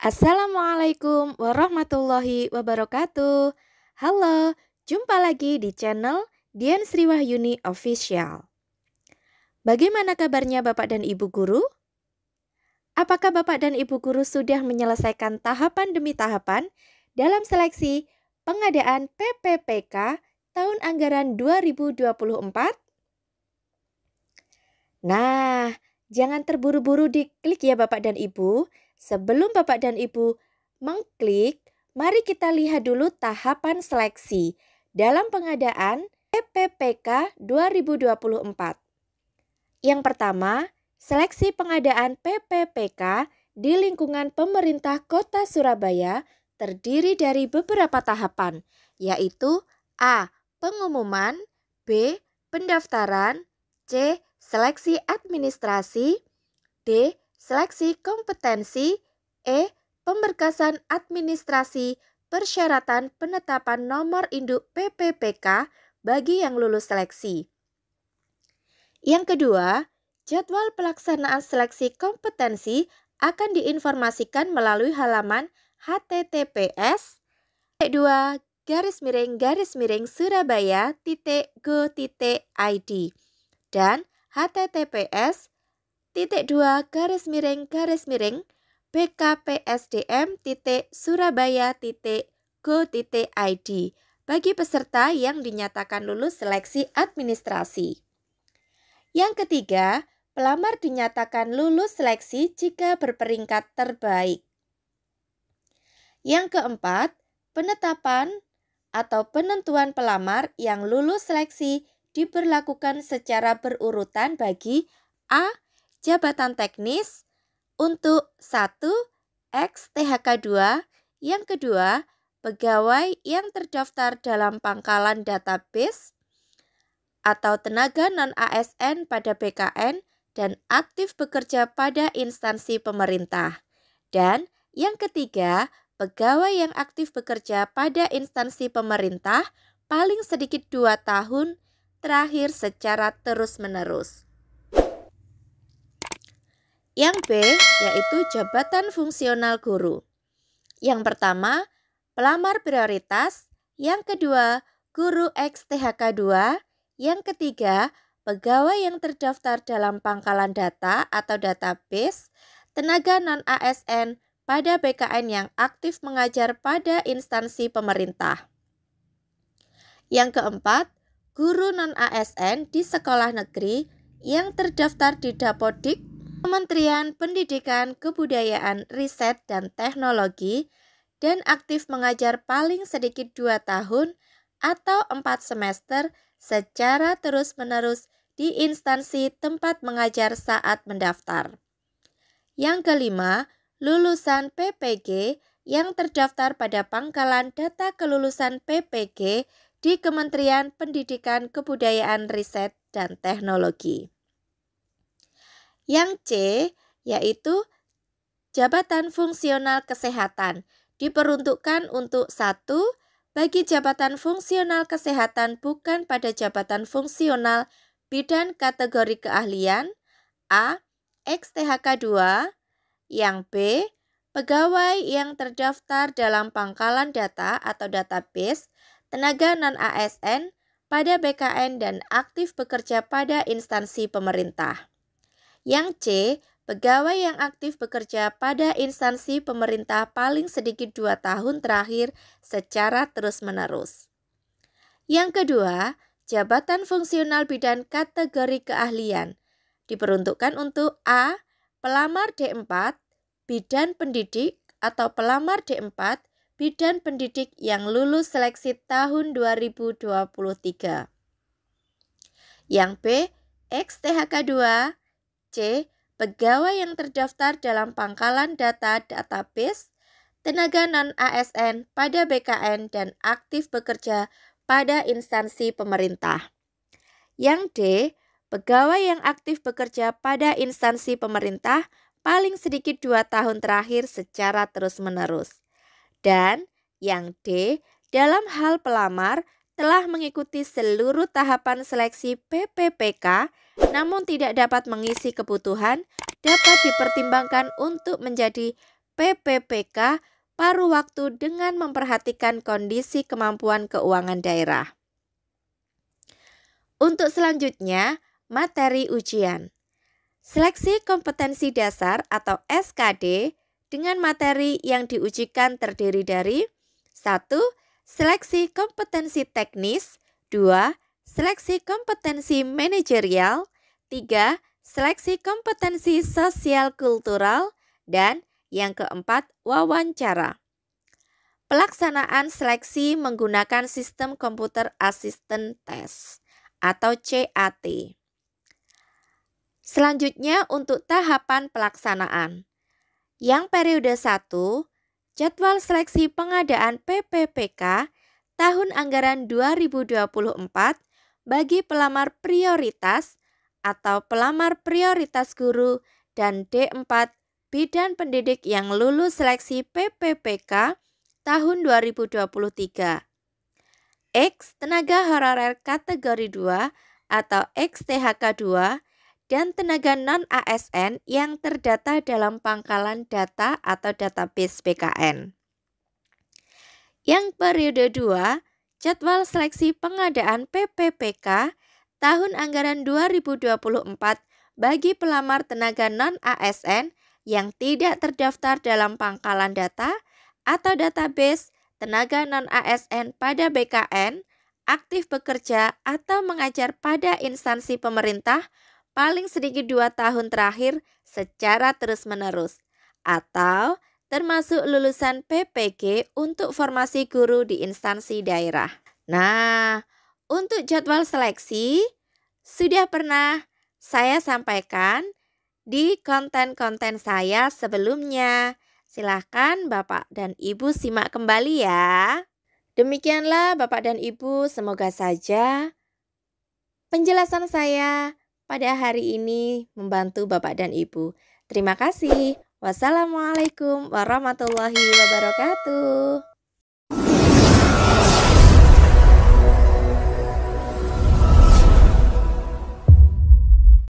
Assalamualaikum warahmatullahi wabarakatuh. Halo, jumpa lagi di channel Dian Sriwahyuni Official. Bagaimana kabarnya Bapak dan Ibu Guru? Apakah Bapak dan Ibu Guru sudah menyelesaikan tahapan demi tahapan dalam seleksi pengadaan PPPK tahun anggaran 2024? Nah, jangan terburu-buru diklik ya Bapak dan Ibu. Sebelum Bapak dan Ibu mengklik, mari kita lihat dulu tahapan seleksi dalam pengadaan PPPK 2024. Yang pertama, seleksi pengadaan PPPK di lingkungan pemerintah Kota Surabaya terdiri dari beberapa tahapan, yaitu A. Pengumuman, B. Pendaftaran, C. Seleksi administrasi, D. Seleksi kompetensi, E. Pemberkasan administrasi persyaratan penetapan nomor induk PPPK bagi yang lulus seleksi. Yang kedua, jadwal pelaksanaan seleksi kompetensi akan diinformasikan melalui halaman https://surabaya.go.id dan https://bkpsdm.surabaya.go.id bagi peserta yang dinyatakan lulus seleksi administrasi. Yang ketiga, pelamar dinyatakan lulus seleksi jika berperingkat terbaik. Yang keempat, penetapan atau penentuan pelamar yang lulus seleksi diberlakukan secara berurutan bagi A. Jabatan teknis untuk 1. Ex-THK 2, yang kedua, pegawai yang terdaftar dalam pangkalan database atau tenaga non-ASN pada BKN dan aktif bekerja pada instansi pemerintah. Dan yang ketiga, pegawai yang aktif bekerja pada instansi pemerintah paling sedikit 2 tahun terakhir secara terus-menerus. Yang B, yaitu jabatan fungsional guru. Yang pertama, pelamar prioritas. Yang kedua, guru ex-THK 2. Yang ketiga, pegawai yang terdaftar dalam pangkalan data atau database, tenaga non-ASN pada BKN yang aktif mengajar pada instansi pemerintah. Yang keempat, guru non-ASN di sekolah negeri yang terdaftar di Dapodik, Kementerian Pendidikan, Kebudayaan, Riset, dan Teknologi dan aktif mengajar paling sedikit 2 tahun atau 4 semester secara terus-menerus di instansi tempat mengajar saat mendaftar. Yang kelima, lulusan PPG yang terdaftar pada pangkalan data kelulusan PPG di Kementerian Pendidikan, Kebudayaan, Riset, dan Teknologi. Yang C, yaitu jabatan fungsional kesehatan, diperuntukkan untuk 1. Bagi jabatan fungsional kesehatan bukan pada jabatan fungsional bidang kategori keahlian A. Ex-THK 2. Yang B. Pegawai yang terdaftar dalam pangkalan data atau database, tenaga non-ASN pada BKN dan aktif bekerja pada instansi pemerintah. Yang C. Pegawai yang aktif bekerja pada instansi pemerintah paling sedikit 2 tahun terakhir secara terus-menerus. Yang kedua, jabatan fungsional bidang kategori keahlian diperuntukkan untuk A. Pelamar D4, bidan pendidik atau pelamar D4, bidan pendidik yang lulus seleksi tahun 2023. Yang B. Ex-THK 2, C. Pegawai yang terdaftar dalam pangkalan data database, tenaga non-ASN pada BKN dan aktif bekerja pada instansi pemerintah. Yang D, pegawai yang aktif bekerja pada instansi pemerintah paling sedikit 2 tahun terakhir secara terus-menerus. Dan yang D, dalam hal pelamar telah mengikuti seluruh tahapan seleksi PPPK namun tidak dapat mengisi kebutuhan dapat dipertimbangkan untuk menjadi PPPK paruh waktu dengan memperhatikan kondisi kemampuan keuangan daerah. Untuk selanjutnya, materi ujian. Seleksi kompetensi dasar atau SKD dengan materi yang diujikan terdiri dari 1. Seleksi kompetensi teknis, 2. Seleksi kompetensi manajerial, 3. Seleksi kompetensi sosial kultural, dan yang keempat, wawancara. Pelaksanaan seleksi menggunakan sistem Computer Assistant Test atau CAT. Selanjutnya untuk tahapan pelaksanaan. Yang periode 1, jadwal seleksi pengadaan PPPK tahun anggaran 2024 bagi pelamar prioritas atau pelamar prioritas guru dan D4 bidan pendidik yang lulus seleksi PPPK tahun 2023. X tenaga honorer kategori 2 atau XTHK 2 dan tenaga non-ASN yang terdata dalam pangkalan data atau database BKN. Yang periode 2, jadwal seleksi pengadaan PPPK tahun anggaran 2024 bagi pelamar tenaga non-ASN yang tidak terdaftar dalam pangkalan data atau database tenaga non-ASN pada BKN, aktif bekerja atau mengajar pada instansi pemerintah paling sedikit 2 tahun terakhir secara terus-menerus, atau termasuk lulusan PPG untuk formasi guru di instansi daerah. Nah, untuk jadwal seleksi sudah pernah saya sampaikan di konten-konten saya sebelumnya. Silahkan Bapak dan Ibu simak kembali ya. Demikianlah Bapak dan Ibu, semoga saja penjelasan saya pada hari ini membantu Bapak dan Ibu. Terima kasih. Wassalamualaikum warahmatullahi wabarakatuh.